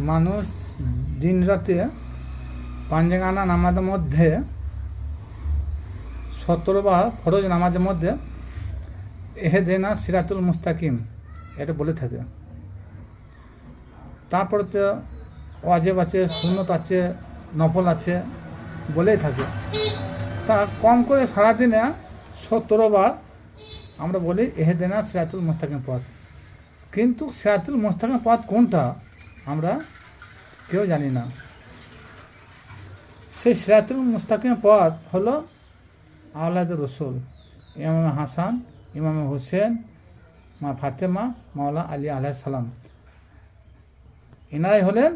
মানুষ দিন রাতে পাঞ্জাগানা নামাজের মধ্যে 17বার ফরজ নামাজের মধ্যে এহেদেনা সিরাতুল মুস্তাকিম এটা বলে থাকে। তারপরে তো ওয়াজিব আছে, সুন্নত আছে, নফল আছে বলেই থাকে। তা কম করে সারাদিনে 17বার আমরা বলি এহেদেনা সিরাতুল মুস্তাকিম পথ। কিন্তু সিরাতুল মুস্তাকিম পথ কোনটা আমরা কেউ জানি না। সেই সিরাতুল মুস্তাকিম পথ হলো আওলাদে রসুল, ইমাম হাসান, ইমাম হুসেন, মা ফাতেমা, মাওলা আলী আলাইহিস সালাম। এনারাই হলেন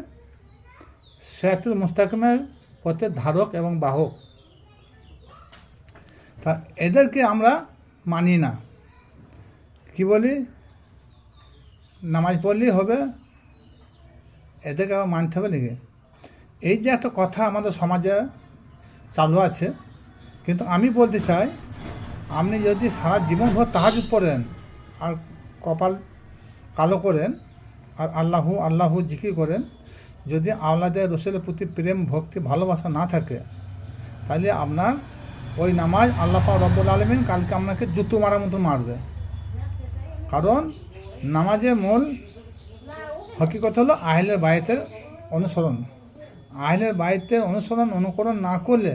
সিরাতুল মুস্তাকিমের পথের ধারক এবং বাহক। তা এদেরকে আমরা মানি না। কি বলি? নামাজ পড়লেই হবে, এদেরকে আবার মানতে হবে নাকি? এই যে একটা কথা আমাদের সমাজে চালু আছে। কিন্তু আমি বলতে চাই, আপনি যদি সারা জীবনভর তাহাজ্জুদ পড়েন আর কপাল কালো করেন আর আল্লাহু আল্লাহু জিকির করেন, যদি আওলাদে রসুলের প্রতি প্রেম ভক্তি ভালোবাসা না থাকে, তাহলে আপনার ওই নামাজ আল্লাহ পাক রব্বুল আলামিন কালকে আপনাকে জুতো মারার মতো মারবে। কারণ নামাজের মূল হকিকত হলো আহলের বায়তের অনুসরণ। আহলের বায়তের অনুসরণ অনুকরণ না করলে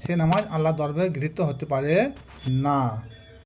সে নামাজ আল্লাহ দরবারে গৃহীত হতে পারে না।